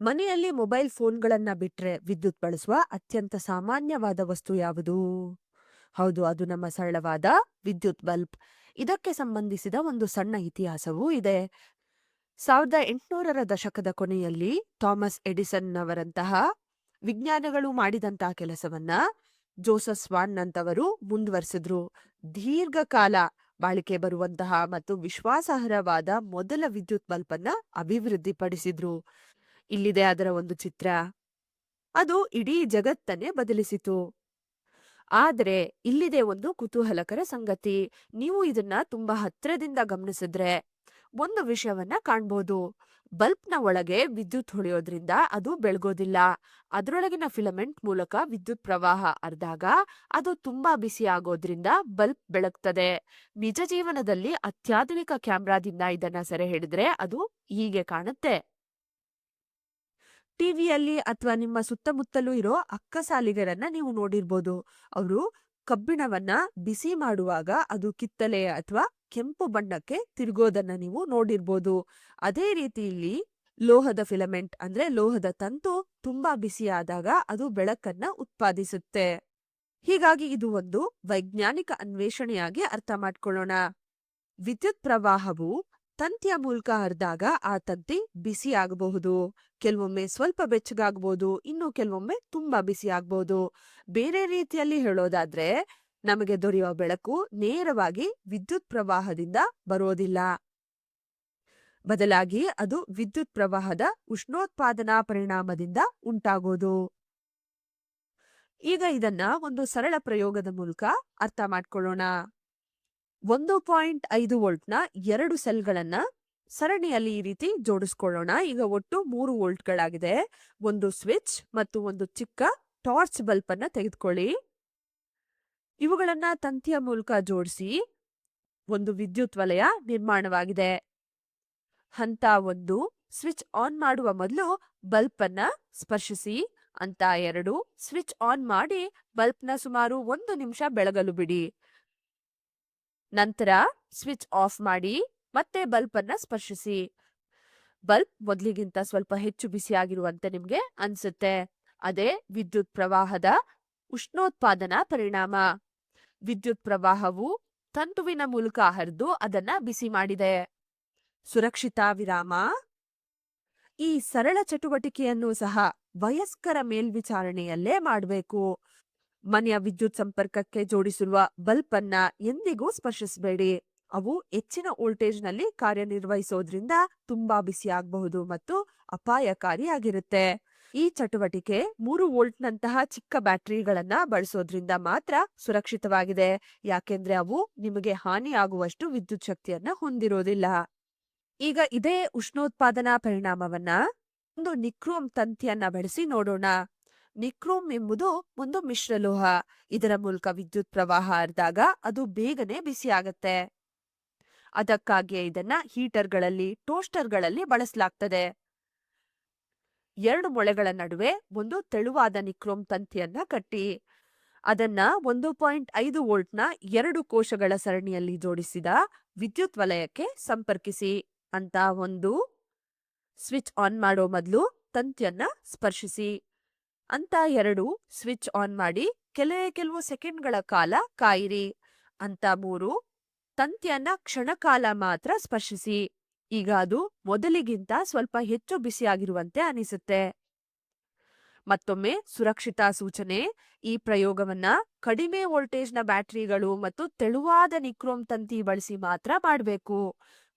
ಮನೆಯಲ್ಲಿ ಮೊಬೈಲ್ ಫೋನ್ಗಳನ್ನ ಬಿಟ್ರೆ ವಿದ್ಯುತ್ ಬಳಸುವ ಅತ್ಯಂತ ಸಾಮಾನ್ಯವಾದ ವಸ್ತು ಯಾವುದು? ಹೌದು, ಅದು ನಮ್ಮ ಸರಳವಾದ ವಿದ್ಯುತ್ ಬಲ್ಬ್. ಇದಕ್ಕೆ ಸಂಬಂಧಿಸಿದ ಒಂದು ಸಣ್ಣ ಇತಿಹಾಸವೂ ಇದೆ. 1800ರ ದಶಕದ ಕೊನೆಯಲ್ಲಿ ಥಾಮಸ್ ಎಡಿಸನ್ ಅವರಂತಹ ವಿಜ್ಞಾನಿಗಳು ಮಾಡಿದಂತಹ ಕೆಲಸವನ್ನ ಜೋಸಫ್ ಸ್ವಾನ್ ನಂತವರು ಮುಂದುವರಿಸಿದ್ರು. ದೀರ್ಘಕಾಲ ಬಾಳಿಕೆ ಬರುವಂತಹ ಮತ್ತು ವಿಶ್ವಾಸಾರ್ಹವಾದ ಮೊದಲ ವಿದ್ಯುತ್ ಬಲ್ಬ್ ಅನ್ನ ಅಭಿವೃದ್ಧಿಪಡಿಸಿದ್ರು. ಇಲ್ಲಿದೆ ಅದರ ಒಂದು ಚಿತ್ರ. ಅದು ಇಡೀ ಜಗತ್ತನ್ನೇ ಬದಲಿಸಿತು. ಆದರೆ ಇಲ್ಲಿದೆ ಒಂದು ಕುತೂಹಲಕರ ಸಂಗತಿ. ನೀವು ಇದನ್ನ ತುಂಬಾ ಹತ್ರದಿಂದ ಗಮನಿಸಿದ್ರೆ ಒಂದು ವಿಷಯವನ್ನ ಕಾಣ್ಬೋದು. ಬಲ್ಬ್ನ ಒಳಗೆ ವಿದ್ಯುತ್ ಹೊಳೆಯೋದ್ರಿಂದ ಅದು ಬೆಳಗೋದಿಲ್ಲ. ಅದರೊಳಗಿನ ಫಿಲಮೆಂಟ್ ಮೂಲಕ ವಿದ್ಯುತ್ ಪ್ರವಾಹ ಹರಿದಾಗ ಅದು ತುಂಬಾ ಬಿಸಿ ಆಗೋದ್ರಿಂದ ಬಲ್ಬ್ ಬೆಳಗ್ತದೆ. ನಿಜ ಜೀವನದಲ್ಲಿ ಅತ್ಯಾಧುನಿಕ ಕ್ಯಾಮ್ರಾದಿಂದ ಇದನ್ನ ಸೆರೆ ಹಿಡಿದ್ರೆ ಅದು ಹೀಗೆ ಕಾಣುತ್ತೆ. ಟಿವಿಯಲ್ಲಿ ಅಥವಾ ನಿಮ್ಮ ಸುತ್ತಮುತ್ತಲೂ ಇರೋ ಅಕ್ಕಸಾಲಿಗರನ್ನ ನೀವು ನೋಡಿರ್ಬೋದು. ಅವರು ಕಬ್ಬಿಣವನ್ನ ಬಿಸಿ ಮಾಡುವಾಗ ಅದು ಕಿತ್ತಳೆ ಅಥವಾ ಕೆಂಪು ಬಣ್ಣಕ್ಕೆ ತಿರುಗೋದನ್ನ ನೀವು ನೋಡಿರ್ಬೋದು. ಅದೇ ರೀತಿ ಇಲ್ಲಿ ಲೋಹದ ಫಿಲಮೆಂಟ್ ಅಂದ್ರೆ ಲೋಹದ ತಂತು ತುಂಬಾ ಬಿಸಿಯಾದಾಗ ಅದು ಬೆಳಕನ್ನ ಉತ್ಪಾದಿಸುತ್ತೆ. ಹೀಗಾಗಿ ಇದು ಒಂದು ವೈಜ್ಞಾನಿಕ ಅನ್ವೇಷಣೆಯಾಗಿ ಅರ್ಥ ಮಾಡ್ಕೊಳ್ಳೋಣ. ವಿದ್ಯುತ್ ಪ್ರವಾಹವು ತಂತಿಯ ಮೂಲಕ ಹರಿದಾಗ ಆ ತಂತಿ ಬಿಸಿ ಆಗಬಹುದು. ಕೆಲವೊಮ್ಮೆ ಸ್ವಲ್ಪ ಬೆಚ್ಚಗಾಗಬಹುದು, ಇನ್ನು ಕೆಲವೊಮ್ಮೆ ತುಂಬಾ ಬಿಸಿ ಆಗಬಹುದು. ಬೇರೆ ರೀತಿಯಲ್ಲಿ ಹೇಳೋದಾದ್ರೆ ನಮಗೆ ದೊರೆಯುವ ಬೆಳಕು ನೇರವಾಗಿ ವಿದ್ಯುತ್ ಪ್ರವಾಹದಿಂದ ಬರೋದಿಲ್ಲ. ಬದಲಾಗಿ ಅದು ವಿದ್ಯುತ್ ಪ್ರವಾಹದ ಉಷ್ಣೋತ್ಪಾದನಾ ಪರಿಣಾಮದಿಂದ ಉಂಟಾಗೋದು. ಈಗ ಇದನ್ನ ಒಂದು ಸರಳ ಪ್ರಯೋಗದ ಮೂಲಕ ಅರ್ಥ ಮಾಡ್ಕೊಳ್ಳೋಣ. 1.5 ವೋಲ್ಟ್ನ 2 ಸೆಲ್ಗಳನ್ನ ಸರಣಿಯಲ್ಲಿ ಈ ರೀತಿ ಜೋಡಿಸ್ಕೊಳ್ಳೋಣ. ಈಗ ಒಟ್ಟು 3 ವೋಲ್ಟ್ಗಳಾಗಿದೆ. ಒಂದು ಸ್ವಿಚ್ ಮತ್ತು ಒಂದು ಚಿಕ್ಕ ಟಾರ್ಚ್ ಬಲ್ಬ್ ಅನ್ನ ತೆಗೆದುಕೊಳ್ಳಿ. ಇವುಗಳನ್ನ ತಂತಿಯ ಮೂಲಕ ಜೋಡಿಸಿ ಒಂದು ವಿದ್ಯುತ್ ವಲಯ ನಿರ್ಮಾಣವಾಗಿದೆ. ಹಂತ 1, ಸ್ವಿಚ್ ಆನ್ ಮಾಡುವ ಮೊದಲು ಬಲ್ಬ್ ಅನ್ನ ಸ್ಪರ್ಶಿಸಿ. ಹಂತ 2, ಸ್ವಿಚ್ ಆನ್ ಮಾಡಿ ಬಲ್ಬ್ನ ಸುಮಾರು 1 ನಿಮಿಷ ಬೆಳಗಲು ಬಿಡಿ. ನಂತರ ಸ್ವಿಚ್ ಆಫ್ ಮಾಡಿ ಮತ್ತೆ ಬಲ್ಬ್ ಅನ್ನ ಸ್ಪರ್ಶಿಸಿ. ಬಲ್ಬ್ ಮೊದಲಿಗಿಂತ ಸ್ವಲ್ಪ ಹೆಚ್ಚು ಬಿಸಿಯಾಗಿರುವಂತೆ ನಿಮ್ಗೆ ಅನ್ಸುತ್ತೆ. ಅದೇ ವಿದ್ಯುತ್ ಪ್ರವಾಹದ ಉಷ್ಣೋತ್ಪಾದನಾ ಪರಿಣಾಮ. ವಿದ್ಯುತ್ ಪ್ರವಾಹವು ತಂತುವಿನ ಮೂಲಕ ಹರಿದು ಅದನ್ನ ಬಿಸಿ ಮಾಡಿದೆ. ಸುರಕ್ಷಿತ ವಿರಾಮ. ಈ ಸರಳ ಚಟುವಟಿಕೆಯನ್ನು ಸಹ ವಯಸ್ಕರ ಮೇಲ್ವಿಚಾರಣೆಯಲ್ಲೇ ಮಾಡಬೇಕು. ಮನೆಯ ವಿದ್ಯುತ್ ಸಂಪರ್ಕಕ್ಕೆ ಜೋಡಿಸಿರುವ ಬಲ್ಬ್ ಅನ್ನ ಎಂದಿಗೂ ಸ್ಪರ್ಶಿಸಬೇಡಿ. ಅವು ಹೆಚ್ಚಿನ ವೋಲ್ಟೇಜ್ನಲ್ಲಿ ಕಾರ್ಯನಿರ್ವಹಿಸೋದ್ರಿಂದ ತುಂಬಾ ಬಿಸಿಯಾಗಬಹುದು ಮತ್ತು ಅಪಾಯಕಾರಿಯಾಗಿರುತ್ತೆ. ಈ ಚಟುವಟಿಕೆ 3 ವೋಲ್ಟ್ನಂತಹ ಚಿಕ್ಕ ಬ್ಯಾಟರಿಗಳನ್ನ ಬಳಸೋದ್ರಿಂದ ಮಾತ್ರ ಸುರಕ್ಷಿತವಾಗಿದೆ. ಯಾಕೆಂದ್ರೆ ಅವು ನಿಮಗೆ ಹಾನಿಯಾಗುವಷ್ಟು ವಿದ್ಯುತ್ ಶಕ್ತಿಯನ್ನ ಹೊಂದಿರೋದಿಲ್ಲ. ಈಗ ಇದೇ ಉಷ್ಣೋತ್ಪಾದನಾ ಪರಿಣಾಮವನ್ನ ಒಂದು ನಿಕ್ರೋಮ್ ತಂತಿಯನ್ನ ಬಳಸಿ ನೋಡೋಣ. ನಿಕ್ರೋಮ್ ಎಂಬುದು ಒಂದು ಮಿಶ್ರಲೋಹ. ಇದರ ಮೂಲಕ ವಿದ್ಯುತ್ ಪ್ರವಾಹ ಹರಿದಾಗ ಅದು ಬೇಗನೆ ಬಿಸಿಯಾಗತ್ತೆ. ಅದಕ್ಕಾಗಿಯೇ ಇದನ್ನ ಹೀಟರ್ಗಳಲ್ಲಿ, ಟೋಸ್ಟರ್ಗಳಲ್ಲಿ ಬಳಸಲಾಗ್ತದೆ. 2 ಮೊಳೆಗಳ ನಡುವೆ ಒಂದು ತೆಳುವಾದ ನಿಕ್ರೋಮ್ ತಂತಿಯನ್ನ ಕಟ್ಟಿ ಅದನ್ನ 1.5 ವೋಲ್ಟ್ನ 2 ಕೋಶಗಳ ಸರಣಿಯಲ್ಲಿ ಜೋಡಿಸಿದ ವಿದ್ಯುತ್ ವಲಯಕ್ಕೆ ಸಂಪರ್ಕಿಸಿ. ಹಂತ 1, ಸ್ವಿಚ್ ಆನ್ ಮಾಡೋ ಮೊದಲು ತಂತಿಯನ್ನ ಸ್ಪರ್ಶಿಸಿ. ಹಂತ 2, ಸ್ವಿಚ್ ಆನ್ ಮಾಡಿ ಕೆಲವು ಸೆಕೆಂಡ್ಗಳ ಕಾಲ ಕಾಯಿರಿ. ಹಂತ 3, ತಂತಿಯನ್ನ ಕ್ಷಣಕಾಲ ಮಾತ್ರ ಸ್ಪರ್ಶಿಸಿ. ಈಗ ಅದು ಮೊದಲಿಗಿಂತ ಸ್ವಲ್ಪ ಹೆಚ್ಚು ಬಿಸಿಯಾಗಿರುವಂತೆ ಅನಿಸುತ್ತೆ. ಮತ್ತೊಮ್ಮೆ ಸುರಕ್ಷಿತಾ ಸೂಚನೆ. ಈ ಪ್ರಯೋಗವನ್ನ ಕಡಿಮೆ ವೋಲ್ಟೇಜ್ನ ಬ್ಯಾಟರಿಗಳು ಮತ್ತು ತೆಳುವಾದ ನಿಕ್ರೋಮ್ ತಂತಿ ಬಳಸಿ ಮಾತ್ರ ಮಾಡಬೇಕು.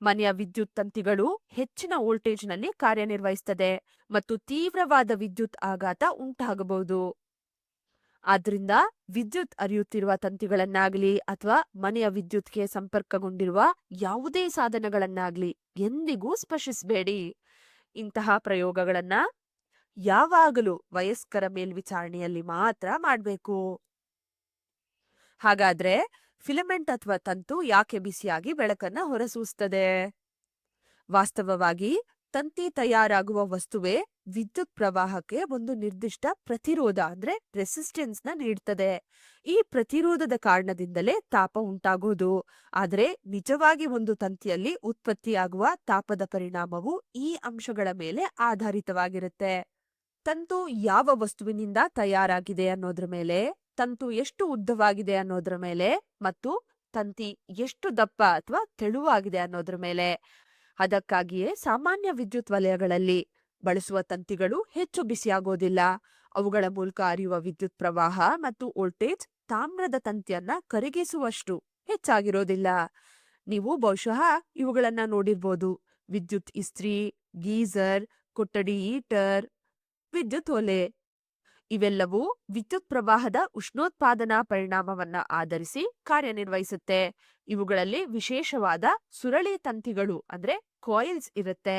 ಮನೆಯ ವಿದ್ಯುತ್ ತಂತಿಗಳು ಹೆಚ್ಚಿನ ವೋಲ್ಟೇಜ್ನಲ್ಲಿ ಕಾರ್ಯನಿರ್ವಹಿಸುತ್ತದೆ ಮತ್ತು ತೀವ್ರವಾದ ವಿದ್ಯುತ್ ಆಘಾತ ಉಂಟಾಗಬಹುದು. ಆದ್ರಿಂದ ವಿದ್ಯುತ್ ಹರಿಯುತ್ತಿರುವ ತಂತಿಗಳನ್ನಾಗ್ಲಿ ಅಥವಾ ಮನೆಯ ವಿದ್ಯುತ್ಗೆ ಸಂಪರ್ಕಗೊಂಡಿರುವ ಯಾವುದೇ ಸಾಧನಗಳನ್ನಾಗ್ಲಿ ಎಂದಿಗೂ ಸ್ಪರ್ಶಿಸಬೇಡಿ. ಇಂತಹ ಪ್ರಯೋಗಗಳನ್ನ ಯಾವಾಗಲೂ ವಯಸ್ಕರ ಮೇಲ್ವಿಚಾರಣೆಯಲ್ಲಿ ಮಾತ್ರ ಮಾಡಬೇಕು. ಹಾಗಾದ್ರೆ ಫಿಲಮೆಂಟ್ ಅಥವಾ ತಂತು ಯಾಕೆ ಬಿಸಿಯಾಗಿ ಬೆಳಕನ್ನ ಹೊರಸೂಸ್ತದೆ? ವಾಸ್ತವವಾಗಿ ತಂತಿ ತಯಾರಾಗುವ ವಸ್ತುವೇ ವಿದ್ಯುತ್ ಪ್ರವಾಹಕ್ಕೆ ಒಂದು ನಿರ್ದಿಷ್ಟ ಪ್ರತಿರೋಧ ಅಂದ್ರೆ ರೆಸಿಸ್ಟೆನ್ಸ್ ನ ನೀಡ್ತದೆ. ಈ ಪ್ರತಿರೋಧದ ಕಾರಣದಿಂದಲೇ ತಾಪ ಉಂಟಾಗೋದು. ಆದ್ರೆ ನಿಜವಾಗಿ ಒಂದು ತಂತಿಯಲ್ಲಿ ಉತ್ಪತ್ತಿಯಾಗುವ ತಾಪದ ಪರಿಣಾಮವು ಈ ಅಂಶಗಳ ಮೇಲೆ ಆಧಾರಿತವಾಗಿರುತ್ತೆ. ತಂತು ಯಾವ ವಸ್ತುವಿನಿಂದ ತಯಾರಾಗಿದೆ ಅನ್ನೋದ್ರ ಮೇಲೆ, ತಂತು ಎಷ್ಟು ಉದ್ದವಾಗಿದೆ ಅನ್ನೋದ್ರ ಮೇಲೆ ಮತ್ತು ತಂತಿ ಎಷ್ಟು ದಪ್ಪ ಅಥವಾ ತೆಳುವಾಗಿದೆ ಅನ್ನೋದ್ರ ಮೇಲೆ. ಅದಕ್ಕಾಗಿಯೇ ಸಾಮಾನ್ಯ ವಿದ್ಯುತ್ ವಲಯಗಳಲ್ಲಿ ಬಳಸುವ ತಂತಿಗಳು ಹೆಚ್ಚು ಬಿಸಿಯಾಗೋದಿಲ್ಲ. ಅವುಗಳ ಮೂಲಕ ಹರಿಯುವ ವಿದ್ಯುತ್ ಪ್ರವಾಹ ಮತ್ತು ವೋಲ್ಟೇಜ್ ತಾಮ್ರದ ತಂತಿಯನ್ನ ಕರಗಿಸುವಷ್ಟು ಹೆಚ್ಚಾಗಿರೋದಿಲ್ಲ. ನೀವು ಬಹುಶಃ ಇವುಗಳನ್ನ ನೋಡಿರ್ಬೋದು: ವಿದ್ಯುತ್ ಇಸ್ತ್ರಿ, ಗೀಸರ್, ಕೊಠಡಿ ಹೀಟರ್, ವಿದ್ಯುತ್ ಒಲೆ. ಇವೆಲ್ಲವೂ ವಿದ್ಯುತ್ ಪ್ರವಾಹದ ಉಷ್ಣೋತ್ಪಾದನಾ ಪರಿಣಾಮವನ್ನ ಆಧರಿಸಿ ಕಾರ್ಯನಿರ್ವಹಿಸುತ್ತೆ. ಇವುಗಳಲ್ಲಿ ವಿಶೇಷವಾದ ಸುರಳಿ ತಂತಿಗಳು ಅಂದ್ರೆ ಕಾಯಿಲ್ಸ್ ಇರುತ್ತೆ.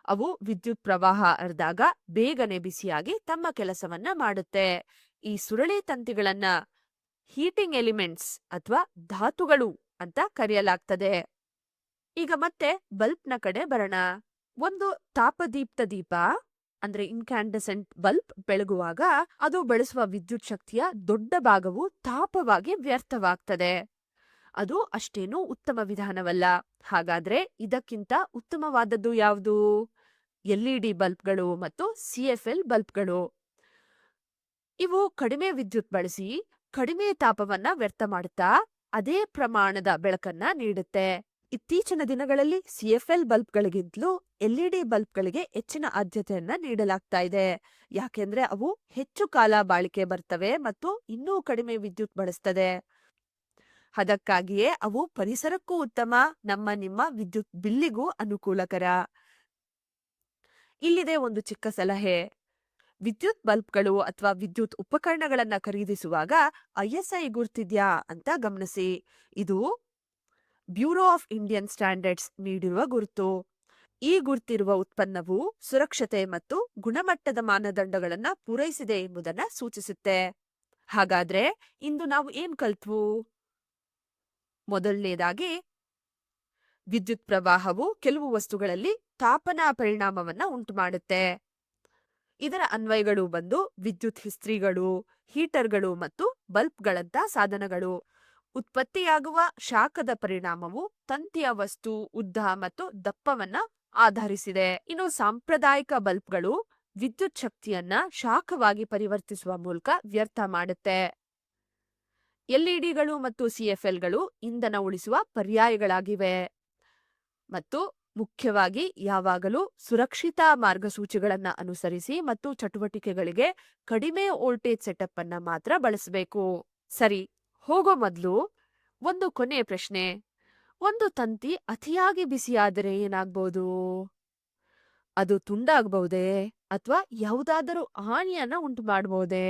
ಅವು ವಿದ್ಯುತ್ ಪ್ರವಾಹ ಹರಿದಾಗ ಬೇಗನೆ ಬಿಸಿಯಾಗಿ ತಮ್ಮ ಕೆಲಸವನ್ನ ಮಾಡುತ್ತೆ. ಈ ಸುರಳಿ ತಂತಿಗಳನ್ನ ಹೀಟಿಂಗ್ ಎಲಿಮೆಂಟ್ಸ್ ಅಥವಾ ಧಾತುಗಳು ಅಂತ ಕರೆಯಲಾಗ್ತದೆ. ಈಗ ಮತ್ತೆ ಬಲ್ಬ್ನ ಕಡೆ ಬರೋಣ. ಒಂದು ತಾಪದೀಪ್ತ ದೀಪ ಅಂದ್ರೆ ಇನ್ಕ್ಯಾಂಡಸೆಂಟ್ ಬಲ್ಬ್ ಬೆಳಗುವಾಗ ಅದು ಬಳಸುವ ವಿದ್ಯುತ್ ಶಕ್ತಿಯ ದೊಡ್ಡ ಭಾಗವು ತಾಪವಾಗಿ ವ್ಯರ್ಥವಾಗ್ತದೆ. ಅದು ಅಷ್ಟೇನೂ ಉತ್ತಮ ವಿಧಾನವಲ್ಲ. ಹಾಗಾದ್ರೆ ಇದಕ್ಕಿಂತ ಉತ್ತಮವಾದದ್ದು ಯಾವುದು? ಎಲ್ಇಡಿ ಬಲ್ಬ್ಗಳು ಮತ್ತು ಸಿಎಫ್ಎಲ್ ಬಲ್ಬ್ಗಳು. ಇವು ಕಡಿಮೆ ವಿದ್ಯುತ್ ಬಳಸಿ ಕಡಿಮೆ ತಾಪವನ್ನ ವ್ಯರ್ಥ ಮಾಡುತ್ತಾ ಅದೇ ಪ್ರಮಾಣದ ಬೆಳಕನ್ನ ನೀಡುತ್ತೆ. ಇತ್ತೀಚಿನ ದಿನಗಳಲ್ಲಿ ಸಿಎಫ್ಎಲ್ ಬಲ್ಬ್ಗಳಿಗಿಂತಲೂ ಎಲ್ಇಡಿ ಬಲ್ಬ್ಗಳಿಗೆ ಹೆಚ್ಚಿನ ಆದ್ಯತೆಯನ್ನ ನೀಡಲಾಗ್ತಾ ಇದೆ. ಯಾಕೆಂದ್ರೆ ಅವು ಹೆಚ್ಚು ಕಾಲ ಬಾಳಿಕೆ ಬರ್ತವೆ ಮತ್ತು ಇನ್ನೂ ಕಡಿಮೆ ವಿದ್ಯುತ್ ಬಳಸ್ತದೆ. ಅದಕ್ಕಾಗಿಯೇ ಅವು ಪರಿಸರಕ್ಕೂ ಉತ್ತಮ, ನಿಮ್ಮ ವಿದ್ಯುತ್ ಬಿಲ್ಲಿಗೂ ಅನುಕೂಲಕರ. ಇಲ್ಲಿದೆ ಒಂದು ಚಿಕ್ಕ ಸಲಹೆ: ವಿದ್ಯುತ್ ಬಲ್ಬ್ಗಳು ಅಥವಾ ವಿದ್ಯುತ್ ಉಪಕರಣಗಳನ್ನ ಖರೀದಿಸುವಾಗ ISI ಗುರ್ತಿದ್ಯಾ ಅಂತ ಗಮನಿಸಿ. ಇದು ಬ್ಯೂರೋ ಆಫ್ ಇಂಡಿಯನ್ ಸ್ಟ್ಯಾಂಡರ್ಡ್ಸ್ ನೀಡಿರುವ ಗುರುತು. ಈ ಗುರ್ತಿರುವ ಉತ್ಪನ್ನವು ಸುರಕ್ಷತೆ ಮತ್ತು ಗುಣಮಟ್ಟದ ಮಾನದಂಡಗಳನ್ನ ಪೂರೈಸಿದೆ ಎಂಬುದನ್ನ ಸೂಚಿಸುತ್ತೆ. ಹಾಗಾದ್ರೆ ಇಂದು ನಾವು ಏನ್ ಕಲ್ತ್ವು? ಮೊದಲನೇದಾಗಿ, ವಿದ್ಯುತ್ ಪ್ರವಾಹವು ಕೆಲವು ವಸ್ತುಗಳಲ್ಲಿ ತಾಪನ ಪರಿಣಾಮವನ್ನ ಉಂಟುಮಾಡುತ್ತೆ. ಇದರ ಅನ್ವಯಗಳು ಬಂದು ವಿದ್ಯುತ್ ಇಸ್ತ್ರಿಗಳು, ಹೀಟರ್ಗಳು ಮತ್ತು ಬಲ್ಬ್ಗಳಂತ ಸಾಧನಗಳು. ಉತ್ಪತ್ತಿಯಾಗುವ ಶಾಖದ ಪರಿಣಾಮವು ತಂತಿಯ ವಸ್ತು, ಉದ್ದ ಮತ್ತು ದಪ್ಪವನ್ನ ಆಧರಿಸಿದೆ. ಇನ್ನು ಸಾಂಪ್ರದಾಯಿಕ ಬಲ್ಬ್ಗಳು ವಿದ್ಯುತ್ ಶಕ್ತಿಯನ್ನ ಶಾಖವಾಗಿ ಪರಿವರ್ತಿಸುವ ಮೂಲಕ ವ್ಯರ್ಥ ಮಾಡುತ್ತೆ. ಎಲ್ಇಡಿಗಳು ಮತ್ತು ಸಿಎಫ್ಎಲ್ಗಳು ಇಂಧನ ಉಳಿಸುವ ಪರ್ಯಾಯಗಳಾಗಿವೆ ಮತ್ತು ಮುಖ್ಯವಾಗಿ ಯಾವಾಗಲೂ ಸುರಕ್ಷಿತ ಮಾರ್ಗಸೂಚಿಗಳನ್ನ ಅನುಸರಿಸಿ ಮತ್ತು ಚಟುವಟಿಕೆಗಳಿಗೆ ಕಡಿಮೆ ವೋಲ್ಟೇಜ್ ಸೆಟಪ್ ಅನ್ನ ಮಾತ್ರ ಬಳಸಬೇಕು. ಸರಿ, ಹೋಗೋ ಮೊದಲು ಒಂದು ಕೊನೆಯ ಪ್ರಶ್ನೆ: ಒಂದು ತಂತಿ ಅತಿಯಾಗಿ ಬಿಸಿಯಾದರೆ ಏನಾಗ್ಬೋದು? ಅದು ತುಂಡಾಗಬಹುದೇ ಅಥವಾ ಯಾವುದಾದರೂ ಹಾನಿಯನ್ನ ಉಂಟು ಮಾಡಬಹುದೇ?